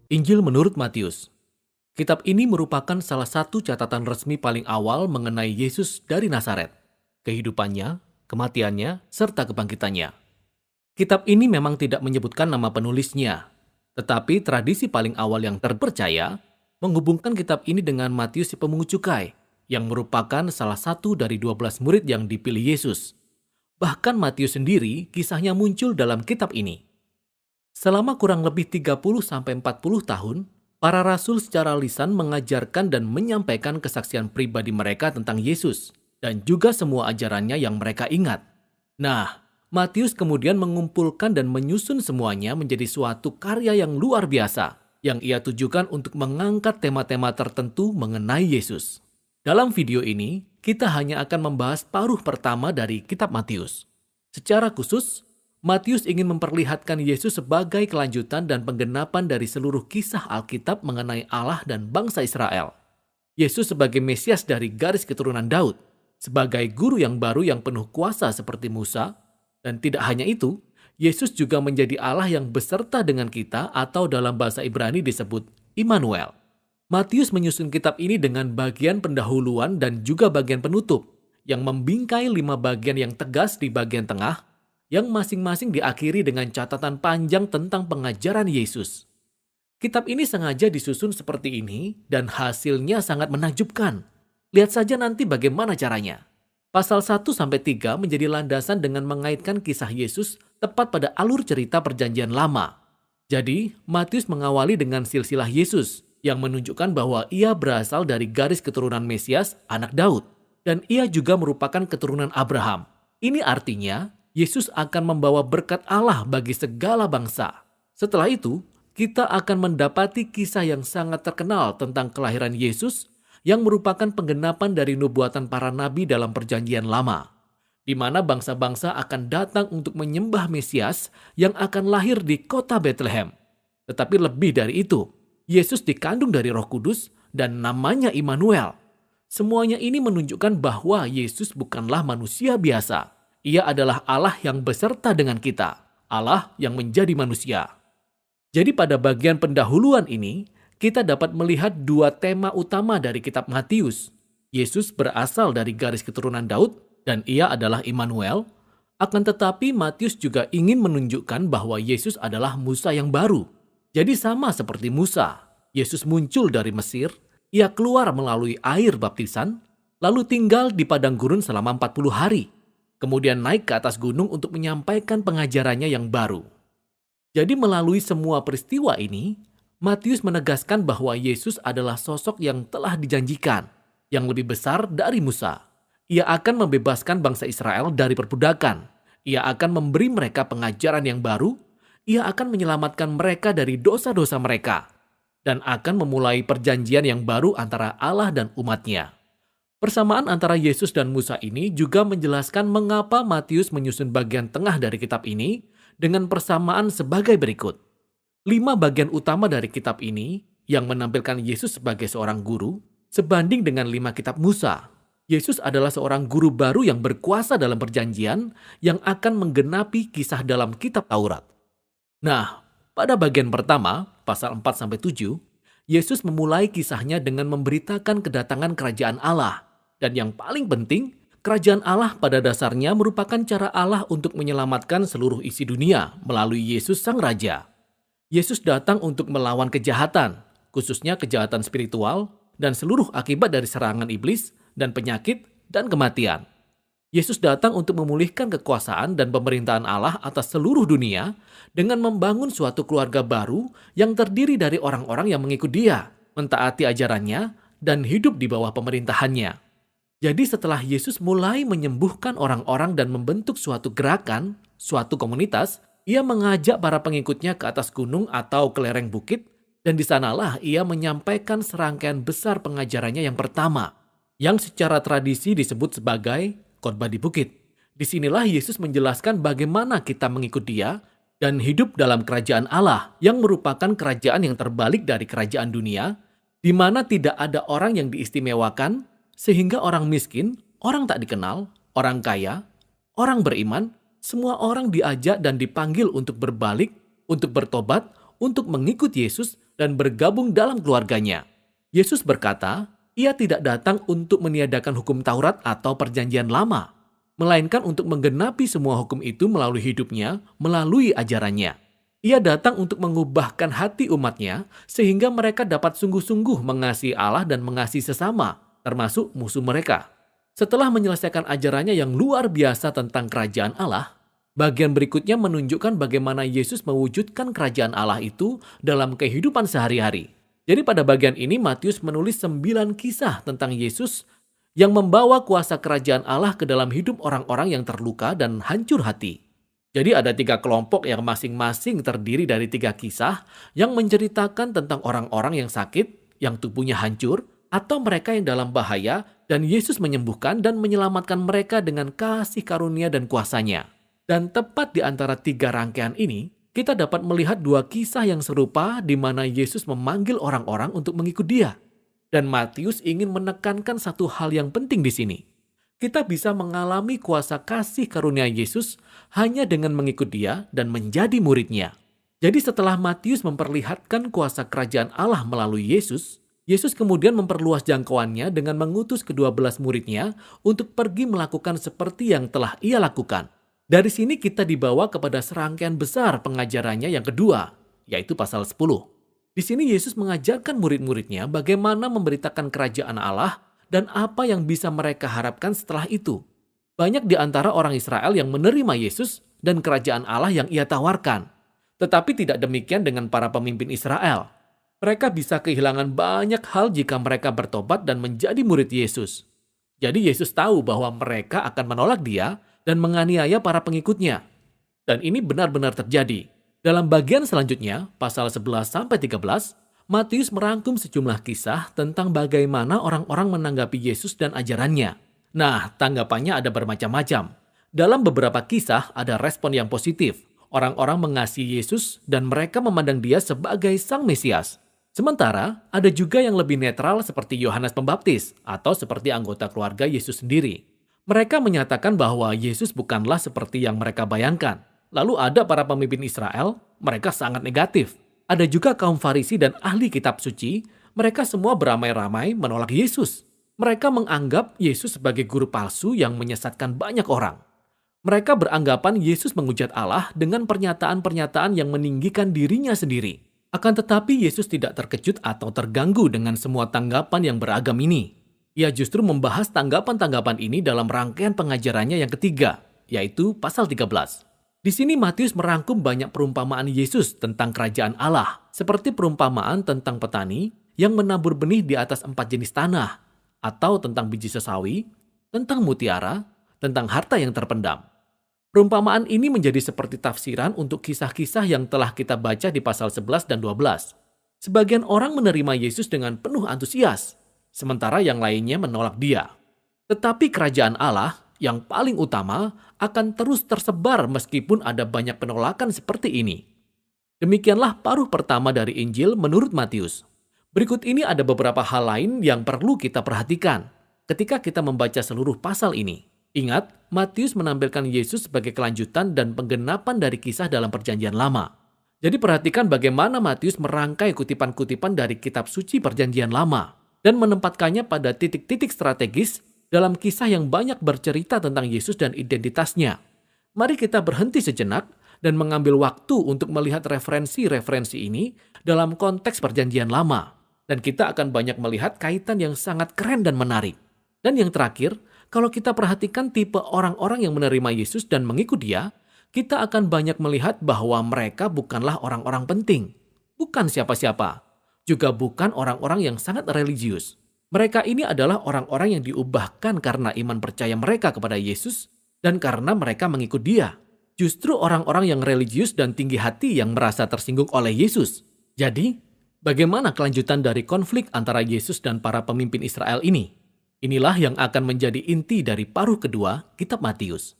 Injil menurut Matius. Kitab ini merupakan salah satu catatan resmi paling awal mengenai Yesus dari Nazaret, kehidupannya, kematiannya, serta kebangkitannya. Kitab ini memang tidak menyebutkan nama penulisnya, tetapi tradisi paling awal yang terpercaya menghubungkan kitab ini dengan Matius si pemungut cukai, yang merupakan salah satu dari 12 murid yang dipilih Yesus. Bahkan Matius sendiri kisahnya muncul dalam kitab ini. Selama kurang lebih 30-40 tahun, para rasul secara lisan mengajarkan dan menyampaikan kesaksian pribadi mereka tentang Yesus, dan juga semua ajarannya yang mereka ingat. Nah, Matius kemudian mengumpulkan dan menyusun semuanya menjadi suatu karya yang luar biasa, yang ia tujukan untuk mengangkat tema-tema tertentu mengenai Yesus. Dalam video ini, kita hanya akan membahas paruh pertama dari kitab Matius. Secara khusus, Matius ingin memperlihatkan Yesus sebagai kelanjutan dan penggenapan dari seluruh kisah Alkitab mengenai Allah dan bangsa Israel. Yesus sebagai Mesias dari garis keturunan Daud, sebagai guru yang baru yang penuh kuasa seperti Musa, dan tidak hanya itu, Yesus juga menjadi Allah yang beserta dengan kita atau dalam bahasa Ibrani disebut Immanuel. Matius menyusun kitab ini dengan bagian pendahuluan dan juga bagian penutup, yang membingkai 5 bagian yang tegas di bagian tengah, yang masing-masing diakhiri dengan catatan panjang tentang pengajaran Yesus. Kitab ini sengaja disusun seperti ini dan hasilnya sangat menakjubkan. Lihat saja nanti bagaimana caranya. Pasal 1-3 menjadi landasan dengan mengaitkan kisah Yesus tepat pada alur cerita Perjanjian Lama. Jadi, Matius mengawali dengan silsilah Yesus yang menunjukkan bahwa ia berasal dari garis keturunan Mesias, anak Daud, dan ia juga merupakan keturunan Abraham. Ini artinya Yesus akan membawa berkat Allah bagi segala bangsa. Setelah itu, kita akan mendapati kisah yang sangat terkenal tentang kelahiran Yesus yang merupakan penggenapan dari nubuatan para nabi dalam Perjanjian Lama, di mana bangsa-bangsa akan datang untuk menyembah Mesias yang akan lahir di kota Bethlehem. Tetapi lebih dari itu, Yesus dikandung dari Roh Kudus dan namanya Immanuel. Semuanya ini menunjukkan bahwa Yesus bukanlah manusia biasa. Ia adalah Allah yang beserta dengan kita, Allah yang menjadi manusia. Jadi pada bagian pendahuluan ini, kita dapat melihat 2 tema utama dari kitab Matius. Yesus berasal dari garis keturunan Daud dan ia adalah Immanuel. Akan tetapi Matius juga ingin menunjukkan bahwa Yesus adalah Musa yang baru. Jadi sama seperti Musa, Yesus muncul dari Mesir, ia keluar melalui air baptisan, lalu tinggal di padang gurun selama 40 hari. Kemudian naik ke atas gunung untuk menyampaikan pengajarannya yang baru. Jadi melalui semua peristiwa ini, Matius menegaskan bahwa Yesus adalah sosok yang telah dijanjikan, yang lebih besar dari Musa. Ia akan membebaskan bangsa Israel dari perbudakan. Ia akan memberi mereka pengajaran yang baru. Ia akan menyelamatkan mereka dari dosa-dosa mereka. Dan akan memulai perjanjian yang baru antara Allah dan umatnya. Persamaan antara Yesus dan Musa ini juga menjelaskan mengapa Matius menyusun bagian tengah dari kitab ini dengan persamaan sebagai berikut. 5 bagian utama dari kitab ini yang menampilkan Yesus sebagai seorang guru sebanding dengan 5 kitab Musa. Yesus adalah seorang guru baru yang berkuasa dalam perjanjian yang akan menggenapi kisah dalam kitab Taurat. Nah, pada bagian pertama, pasal 4-7, Yesus memulai kisahnya dengan memberitakan kedatangan kerajaan Allah. Dan yang paling penting, kerajaan Allah pada dasarnya merupakan cara Allah untuk menyelamatkan seluruh isi dunia melalui Yesus Sang Raja. Yesus datang untuk melawan kejahatan, khususnya kejahatan spiritual, dan seluruh akibat dari serangan iblis dan penyakit dan kematian. Yesus datang untuk memulihkan kekuasaan dan pemerintahan Allah atas seluruh dunia dengan membangun suatu keluarga baru yang terdiri dari orang-orang yang mengikut Dia, mentaati ajarannya, dan hidup di bawah pemerintahannya. Jadi setelah Yesus mulai menyembuhkan orang-orang dan membentuk suatu gerakan, suatu komunitas, ia mengajak para pengikutnya ke atas gunung atau ke lereng bukit, dan di sanalah ia menyampaikan serangkaian besar pengajarannya yang pertama, yang secara tradisi disebut sebagai khotbah di bukit. Disinilah Yesus menjelaskan bagaimana kita mengikut Dia dan hidup dalam kerajaan Allah yang merupakan kerajaan yang terbalik dari kerajaan dunia, di mana tidak ada orang yang diistimewakan, sehingga orang miskin, orang tak dikenal, orang kaya, orang beriman, semua orang diajak dan dipanggil untuk berbalik, untuk bertobat, untuk mengikut Yesus, dan bergabung dalam keluarganya. Yesus berkata, ia tidak datang untuk meniadakan hukum Taurat atau perjanjian lama, melainkan untuk menggenapi semua hukum itu melalui hidupnya, melalui ajarannya. Ia datang untuk mengubahkan hati umatnya sehingga mereka dapat sungguh-sungguh mengasihi Allah dan mengasihi sesama, termasuk musuh mereka. Setelah menyelesaikan ajarannya yang luar biasa tentang kerajaan Allah, bagian berikutnya menunjukkan bagaimana Yesus mewujudkan kerajaan Allah itu dalam kehidupan sehari-hari. Jadi pada bagian ini Matius menulis 9 kisah tentang Yesus yang membawa kuasa kerajaan Allah ke dalam hidup orang-orang yang terluka dan hancur hati. Jadi ada 3 kelompok yang masing-masing terdiri dari 3 kisah yang menceritakan tentang orang-orang yang sakit, yang tubuhnya hancur, atau mereka yang dalam bahaya, dan Yesus menyembuhkan dan menyelamatkan mereka dengan kasih karunia dan kuasanya. Dan tepat di antara 3 rangkaian ini, kita dapat melihat 2 kisah yang serupa di mana Yesus memanggil orang-orang untuk mengikut Dia. Dan Matius ingin menekankan satu hal yang penting di sini. Kita bisa mengalami kuasa kasih karunia Yesus hanya dengan mengikut Dia dan menjadi murid-Nya. Jadi setelah Matius memperlihatkan kuasa kerajaan Allah melalui Yesus, Yesus kemudian memperluas jangkauannya dengan mengutus ke-12 murid-Nya untuk pergi melakukan seperti yang telah Ia lakukan. Dari sini kita dibawa kepada serangkaian besar pengajarannya yang kedua, yaitu pasal 10. Di sini Yesus mengajarkan murid-muridnya bagaimana memberitakan kerajaan Allah dan apa yang bisa mereka harapkan setelah itu. Banyak di antara orang Israel yang menerima Yesus dan kerajaan Allah yang Ia tawarkan. Tetapi tidak demikian dengan para pemimpin Israel. Mereka bisa kehilangan banyak hal jika mereka bertobat dan menjadi murid Yesus. Jadi Yesus tahu bahwa mereka akan menolak Dia dan menganiaya para pengikutnya. Dan ini benar-benar terjadi. Dalam bagian selanjutnya, pasal 11-13, Matius merangkum sejumlah kisah tentang bagaimana orang-orang menanggapi Yesus dan ajarannya. Nah, tanggapannya ada bermacam-macam. Dalam beberapa kisah ada respon yang positif. Orang-orang mengasihi Yesus dan mereka memandang Dia sebagai Sang Mesias. Sementara, ada juga yang lebih netral seperti Yohanes Pembaptis atau seperti anggota keluarga Yesus sendiri. Mereka menyatakan bahwa Yesus bukanlah seperti yang mereka bayangkan. Lalu ada para pemimpin Israel, mereka sangat negatif. Ada juga kaum Farisi dan ahli kitab suci, mereka semua beramai-ramai menolak Yesus. Mereka menganggap Yesus sebagai guru palsu yang menyesatkan banyak orang. Mereka beranggapan Yesus menghujat Allah dengan pernyataan-pernyataan yang meninggikan dirinya sendiri. Akan tetapi Yesus tidak terkejut atau terganggu dengan semua tanggapan yang beragam ini. Ia justru membahas tanggapan-tanggapan ini dalam rangkaian pengajarannya yang ketiga, yaitu pasal 13. Di sini Matius merangkum banyak perumpamaan Yesus tentang kerajaan Allah, seperti perumpamaan tentang petani yang menabur benih di atas 4 jenis tanah, atau tentang biji sesawi, tentang mutiara, tentang harta yang terpendam. Perumpamaan ini menjadi seperti tafsiran untuk kisah-kisah yang telah kita baca di pasal 11 dan 12. Sebagian orang menerima Yesus dengan penuh antusias, sementara yang lainnya menolak Dia. Tetapi kerajaan Allah yang paling utama akan terus tersebar meskipun ada banyak penolakan seperti ini. Demikianlah paruh pertama dari Injil menurut Matius. Berikut ini ada beberapa hal lain yang perlu kita perhatikan ketika kita membaca seluruh pasal ini. Ingat, Matius menampilkan Yesus sebagai kelanjutan dan penggenapan dari kisah dalam Perjanjian Lama. Jadi perhatikan bagaimana Matius merangkai kutipan-kutipan dari kitab suci Perjanjian Lama dan menempatkannya pada titik-titik strategis dalam kisah yang banyak bercerita tentang Yesus dan identitasnya. Mari kita berhenti sejenak dan mengambil waktu untuk melihat referensi-referensi ini dalam konteks Perjanjian Lama. Dan kita akan banyak melihat kaitan yang sangat keren dan menarik. Dan yang terakhir, kalau kita perhatikan tipe orang-orang yang menerima Yesus dan mengikut Dia, kita akan banyak melihat bahwa mereka bukanlah orang-orang penting. Bukan siapa-siapa. Juga bukan orang-orang yang sangat religius. Mereka ini adalah orang-orang yang diubahkan karena iman percaya mereka kepada Yesus dan karena mereka mengikut Dia. Justru orang-orang yang religius dan tinggi hati yang merasa tersinggung oleh Yesus. Jadi, bagaimana kelanjutan dari konflik antara Yesus dan para pemimpin Israel ini? Inilah yang akan menjadi inti dari paruh kedua kitab Matius.